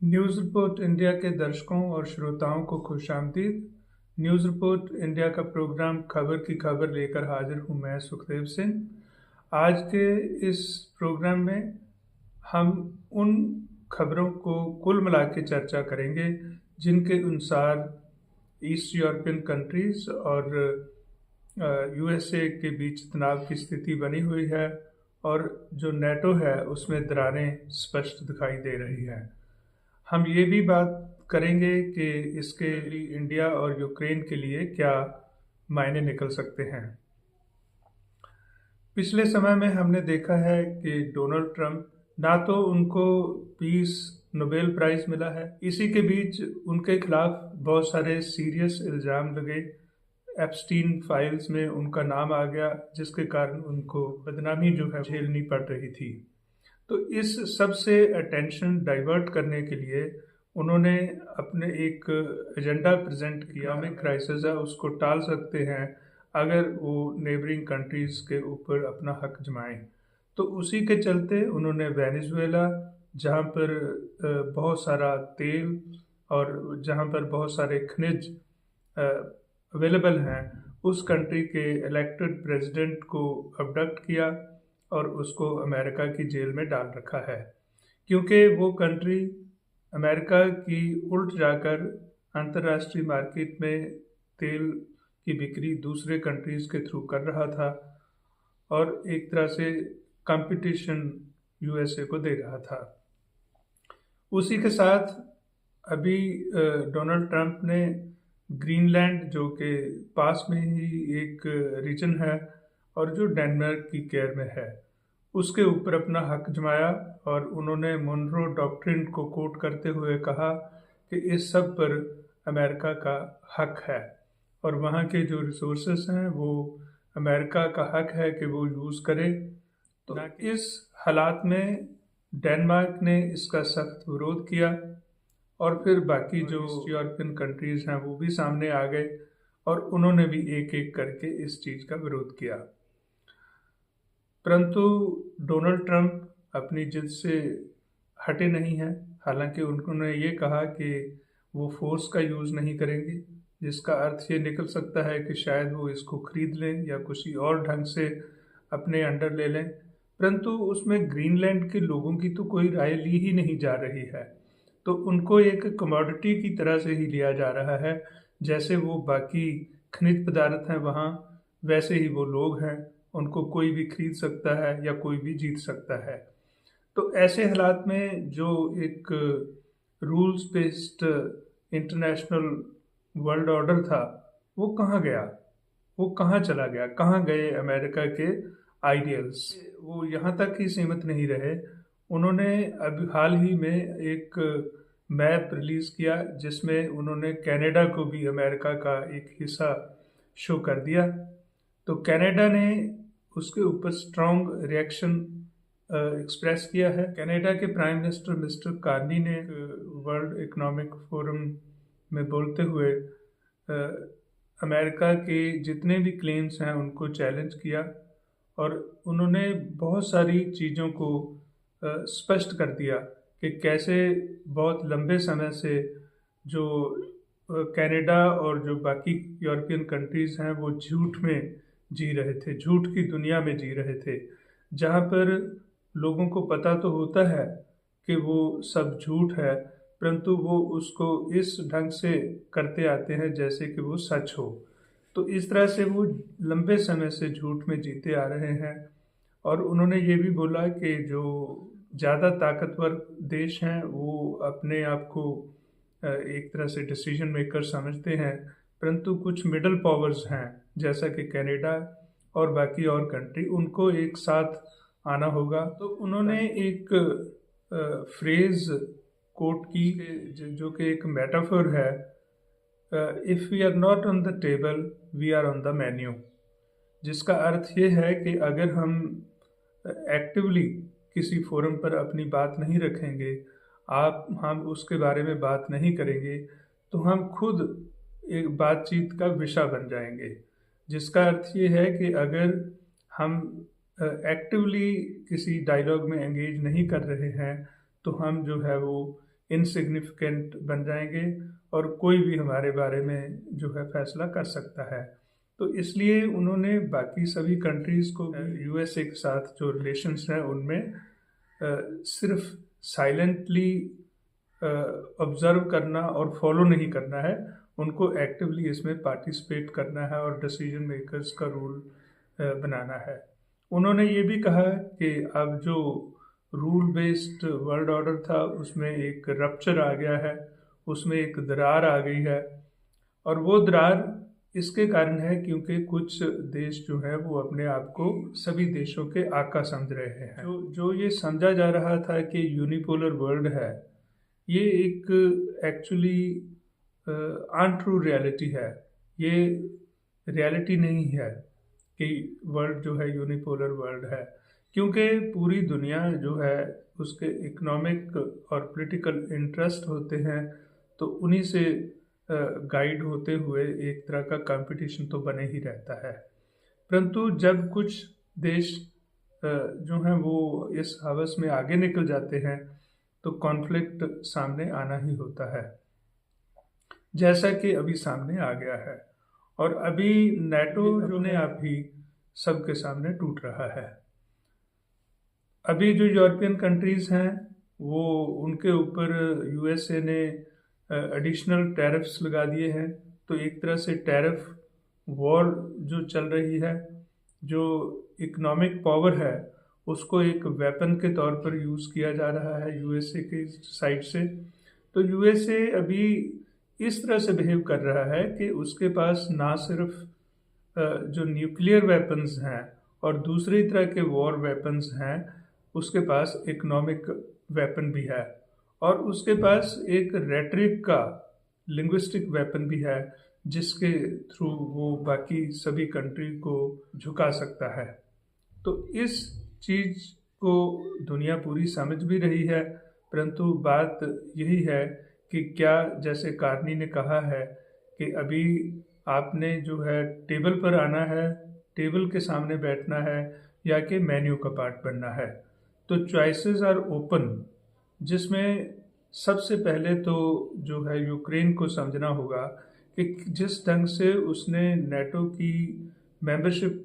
News report India के दर्शकों और श्रोताओं को खुशामदीद। न्यूज़ रिपोर्ट इंडिया का प्रोग्राम खबर की खबर लेकर हाजिर हूँ मैं सुखदेव सिंह। आज के इस प्रोग्राम में हम उन खबरों को कुल मिला के चर्चा करेंगे जिनके अनुसार ईस्ट यूरोपियन कंट्रीज़ और यूएसए के बीच तनाव की स्थिति बनी हुई है और जो नेटो है उसमें दरारें स्पष्ट दिखाई दे रही हैं। हम ये भी बात करेंगे कि इसके लिए इंडिया और यूक्रेन के लिए क्या मायने निकल सकते हैं। पिछले समय में हमने देखा है कि डोनाल्ड ट्रंप, ना तो उनको पीस नोबेल प्राइज मिला है, इसी के बीच उनके खिलाफ बहुत सारे सीरियस इल्ज़ाम लगे। एप्स्टीन फाइल्स में उनका नाम आ गया, जिसके कारण उनको बदनामी जो है झेलनी पड़ रही थी। तो इस सब से अटेंशन डाइवर्ट करने के लिए उन्होंने अपने एक एजेंडा प्रेजेंट किया। इकोनॉमिक क्राइसिस है उसको टाल सकते हैं अगर वो नेबरिंग कंट्रीज़ के ऊपर अपना हक जमाएं। तो उसी के चलते उन्होंने वेनेजुएला, जहाँ पर बहुत सारा तेल और जहाँ पर बहुत सारे खनिज अवेलेबल हैं, उस कंट्री के इलेक्टेड प्रेसिडेंट को अबडक्ट किया और उसको अमेरिका की जेल में डाल रखा है, क्योंकि वो कंट्री अमेरिका की उल्ट जाकर अंतर्राष्ट्रीय मार्केट में तेल की बिक्री दूसरे कंट्रीज़ के थ्रू कर रहा था और एक तरह से कंपटीशन यूएसए को दे रहा था। उसी के साथ अभी डोनाल्ड ट्रंप ने ग्रीनलैंड, जो कि पास में ही एक रीजन है और जो डेनमार्क की केयर में है, उसके ऊपर अपना हक जमाया और उन्होंने मोनरो डॉक्ट्रिन को कोट करते हुए कहा कि इस सब पर अमेरिका का हक है और वहाँ के जो रिसोर्सेस हैं वो अमेरिका का हक है कि वो यूज़ करे। तो इस हालात में डेनमार्क ने इसका सख्त विरोध किया और फिर बाकी जो यूरोपियन कंट्रीज़ हैं वो भी सामने आ गए और उन्होंने भी एक एक करके इस चीज़ का विरोध किया। परंतु डोनाल्ड ट्रंप अपनी जिद से हटे नहीं हैं। हालांकि उन्होंने ये कहा कि वो फोर्स का यूज़ नहीं करेंगे, जिसका अर्थ ये निकल सकता है कि शायद वो इसको खरीद लें या किसी और ढंग से अपने अंडर ले लें। परंतु उसमें ग्रीनलैंड के लोगों की तो कोई राय ली ही नहीं जा रही है, तो उनको एक कमोडिटी की तरह से ही लिया जा रहा है। जैसे वो बाकी खनिज पदार्थ हैं वहाँ, वैसे ही वो लोग हैं, उनको कोई भी खरीद सकता है या कोई भी जीत सकता है। तो ऐसे हालात में जो एक rules based international world order था, वो कहाँ गया, वो कहाँ चला गया, कहाँ गए अमेरिका के आइडियल्स। वो यहाँ तक ही सीमित नहीं रहे, उन्होंने अभी हाल ही में एक मैप रिलीज़ किया जिसमें उन्होंने कनाडा को भी अमेरिका का एक हिस्सा शो कर दिया। तो कनाडा ने उसके ऊपर स्ट्रॉन्ग रिएक्शन एक्सप्रेस किया है। कनाडा के प्राइम मिनिस्टर मिस्टर कार्नी ने वर्ल्ड इकोनॉमिक फोरम में बोलते हुए अमेरिका के जितने भी क्लेम्स हैं उनको चैलेंज किया और उन्होंने बहुत सारी चीज़ों को स्पष्ट कर दिया कि कैसे बहुत लंबे समय से जो कनाडा और जो बाकी यूरोपियन कंट्रीज़ हैं वो झूठ में जी रहे थे, झूठ की दुनिया में जी रहे थे, जहाँ पर लोगों को पता तो होता है कि वो सब झूठ है, परंतु वो उसको इस ढंग से करते आते हैं जैसे कि वो सच हो। तो इस तरह से वो लंबे समय से झूठ में जीते आ रहे हैं। और उन्होंने ये भी बोला कि जो ज़्यादा ताकतवर देश हैं वो अपने आप को एक तरह से डिसीजन मेकर समझते हैं, परंतु कुछ मिडल पावर्स हैं जैसा कि कनाडा और बाकी और कंट्री, उनको एक साथ आना होगा। तो उन्होंने एक फ्रेज़ कोट की जो कि एक मेटाफर है, if we are not on the table we are on the menu, जिसका अर्थ ये है कि अगर हम एक्टिवली किसी फोरम पर अपनी बात नहीं रखेंगे, हम उसके बारे में बात नहीं करेंगे, तो हम खुद एक बातचीत का विषय बन जाएंगे। जिसका अर्थ ये है कि अगर हम एक्टिवली किसी डायलॉग में एंगेज नहीं कर रहे हैं तो हम जो है वो इनसिग्निफिकेंट बन जाएंगे और कोई भी हमारे बारे में जो है फैसला कर सकता है। तो इसलिए उन्होंने बाकी सभी कंट्रीज़ को यूएसए के साथ जो रिलेशंस हैं उनमें सिर्फ साइलेंटली ऑब्जर्व करना और फॉलो नहीं करना है, उनको एक्टिवली इसमें पार्टिसिपेट करना है और डिसीजन मेकर्स का रोल बनाना है। उन्होंने ये भी कहा कि अब जो रूल बेस्ड वर्ल्ड ऑर्डर था उसमें एक रप्चर आ गया है, उसमें एक दरार आ गई है, और वो दरार इसके कारण है क्योंकि कुछ देश जो है वो अपने आप को सभी देशों के आका समझ रहे हैं। जो ये समझा जा रहा था कि यूनिपोलर वर्ल्ड है, ये एक एक्चुअली अनट्रू रियलिटी है। ये रियलिटी नहीं है कि वर्ल्ड जो है यूनिपोलर वर्ल्ड है, क्योंकि पूरी दुनिया जो है उसके इकोनॉमिक और पॉलिटिकल इंटरेस्ट होते हैं, तो उन्हीं से गाइड होते हुए एक तरह का कंपटीशन तो बने ही रहता है। परंतु जब कुछ देश जो हैं वो इस हवस में आगे निकल जाते हैं तो कॉन्फ्लिक्ट सामने आना ही होता है, जैसा कि अभी सामने आ गया है। और अभी नेटो जो ने आप ही सबके सामने टूट रहा है। अभी जो यूरोपियन कंट्रीज़ हैं वो उनके ऊपर यूएसए ने एडिशनल टैरिफ्स लगा दिए हैं। तो एक तरह से टैरिफ वॉर जो चल रही है, जो इकोनॉमिक पावर है उसको एक वेपन के तौर पर यूज़ किया जा रहा है यूएसए की साइड से। तो यूएसए अभी इस तरह से बिहेव कर रहा है कि उसके पास ना सिर्फ जो न्यूक्लियर वेपन्स हैं और दूसरी तरह के वॉर वेपन्स हैं, उसके पास इकोनॉमिक वेपन भी है, और उसके पास एक रेटरिक का लिंग्विस्टिक वेपन भी है जिसके थ्रू वो बाकी सभी कंट्री को झुका सकता है। तो इस चीज़ को दुनिया पूरी समझ भी रही है, परंतु बात यही है कि क्या, जैसे कार्नी ने कहा है कि अभी आपने जो है टेबल पर आना है, टेबल के सामने बैठना है, या कि मेन्यू का पार्ट बनना है। तो चॉइसेस आर ओपन, जिसमें सबसे पहले तो जो है यूक्रेन को समझना होगा कि जिस ढंग से उसने नेटो की मेंबरशिप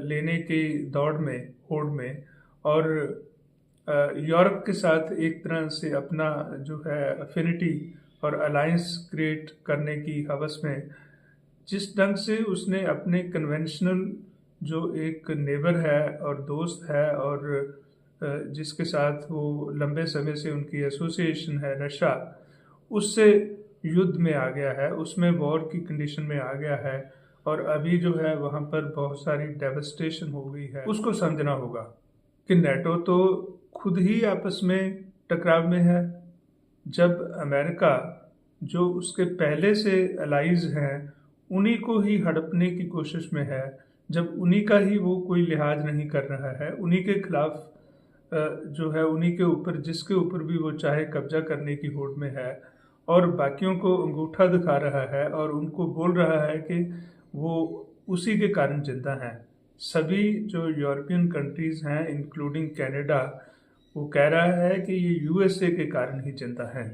लेने की दौड़ में, होड़ में, और यूरोप के साथ एक तरह से अपना जो है अफिनिटी और अलायंस क्रिएट करने की हवस में, जिस ढंग से उसने अपने कन्वेंशनल जो एक नेबर है और दोस्त है और जिसके साथ वो लंबे समय से उनकी एसोसिएशन है, रशिया, उससे युद्ध में आ गया है, उसमें वॉर की कंडीशन में आ गया है, और अभी जो है वहाँ पर बहुत सारी डेवस्टेशन हो गई है। उसको समझना होगा कि नेटो तो खुद ही आपस में टकराव में है। जब अमेरिका, जो उसके पहले से अलाइज हैं, उन्हीं को ही हड़पने की कोशिश में है, जब उन्हीं का ही वो कोई लिहाज नहीं कर रहा है, उन्हीं के खिलाफ जो है, उन्हीं के ऊपर, जिसके ऊपर भी वो चाहे कब्जा करने की होड़ में है, और बाकियों को अंगूठा दिखा रहा है और उनको बोल रहा है कि वो उसी के कारण जिंदा हैं। सभी जो यूरोपियन कंट्रीज़ हैं इंक्लूडिंग कनाडा, वो कह रहा है कि ये यूएसए के कारण ही जिंदा हैं।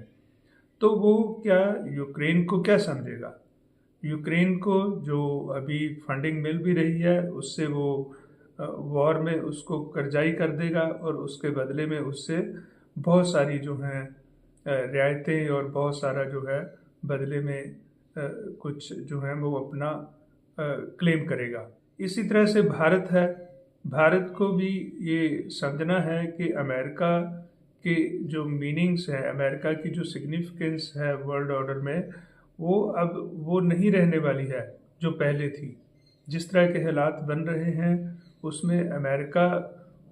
तो वो क्या यूक्रेन को क्या समझेगा? यूक्रेन को जो अभी फंडिंग मिल भी रही है उससे वो वॉर में उसको कर्जाई कर देगा, और उसके बदले में उससे बहुत सारी जो हैं रियायतें और बहुत सारा जो है बदले में कुछ जो है वो अपना क्लेम करेगा। इसी तरह से भारत है, भारत को भी ये समझना है कि अमेरिका के जो मीनिंग्स हैं, अमेरिका की जो सिग्निफिकेंस है वर्ल्ड ऑर्डर में, वो अब वो नहीं रहने वाली है जो पहले थी। जिस तरह के हालात बन रहे हैं उसमें अमेरिका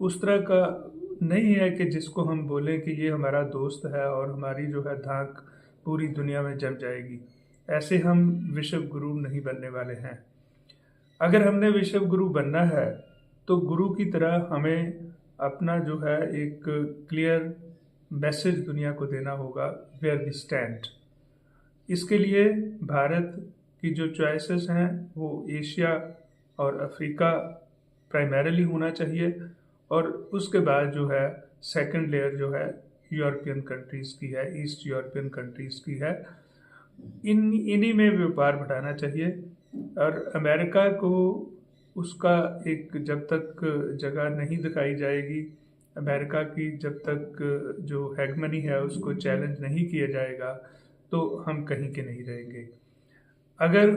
उस तरह का नहीं है कि जिसको हम बोलें कि ये हमारा दोस्त है और हमारी जो है धाक पूरी दुनिया में जम जाएगी। ऐसे हम विश्व गुरु नहीं बनने वाले हैं। अगर हमने विश्व गुरु बनना है तो गुरु की तरह हमें अपना जो है एक क्लियर मैसेज दुनिया को देना होगा, वेयर वी स्टैंड। इसके लिए भारत की जो चॉइसेस हैं वो एशिया और अफ्रीका प्राइमरीली होना चाहिए, और उसके बाद जो है सेकंड लेयर जो है यूरोपियन कंट्रीज़ की है, ईस्ट यूरोपियन कंट्रीज़ की है। इन्हीं में व्यापार बढ़ाना चाहिए। और अमेरिका को उसका एक जब तक जगह नहीं दिखाई जाएगी, अमेरिका की जब तक जो हेगमनी है उसको चैलेंज नहीं किया जाएगा, तो हम कहीं के नहीं रहेंगे। अगर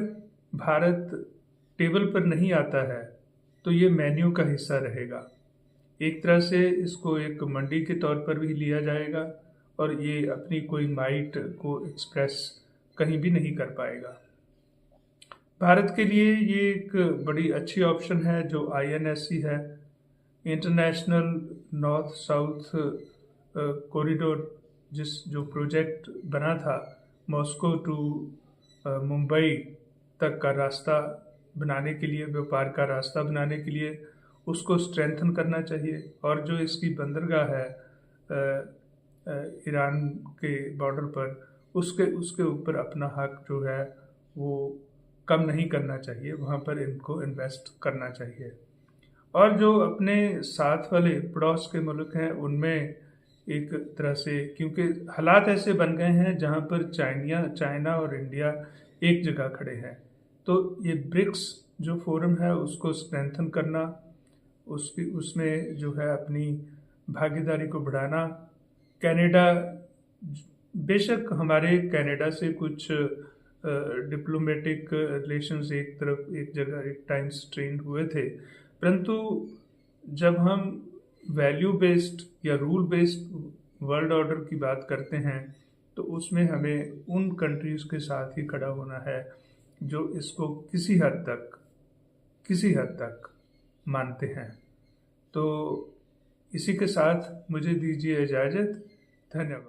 भारत टेबल पर नहीं आता है तो ये मेन्यू का हिस्सा रहेगा। एक तरह से इसको एक मंडी के तौर पर भी लिया जाएगा और ये अपनी कोई माइट को एक्सप्रेस कहीं भी नहीं कर पाएगा। भारत के लिए ये एक बड़ी अच्छी ऑप्शन है जो INSC है, इंटरनेशनल नॉर्थ साउथ कॉरिडोर, जो प्रोजेक्ट बना था मॉस्को टू मुंबई तक का रास्ता बनाने के लिए, व्यापार का रास्ता बनाने के लिए उसको स्ट्रेंथन करना चाहिए। और जो इसकी बंदरगाह है ईरान के बॉर्डर पर, उसके ऊपर अपना हक जो है वो कम नहीं करना चाहिए, वहाँ पर इनको इन्वेस्ट करना चाहिए। और जो अपने साथ वाले पड़ोस के मुल्क हैं उनमें एक तरह से, क्योंकि हालात ऐसे बन गए हैं जहाँ पर चाइना और इंडिया एक जगह खड़े हैं, तो ये ब्रिक्स जो फोरम है उसको स्ट्रेंथन करना, उसमें जो है अपनी भागीदारी को बढ़ाना। कनाडा, बेशक हमारे कनाडा से कुछ डिप्लोमेटिक रिलेशंस एक जगह एक टाइम स्ट्रेन हुए थे, परंतु जब हम वैल्यू बेस्ड या रूल बेस्ड वर्ल्ड ऑर्डर की बात करते हैं तो उसमें हमें उन कंट्रीज़ के साथ ही खड़ा होना है जो इसको किसी हद तक मानते हैं। तो इसी के साथ मुझे दीजिए इजाज़त। धन्यवाद।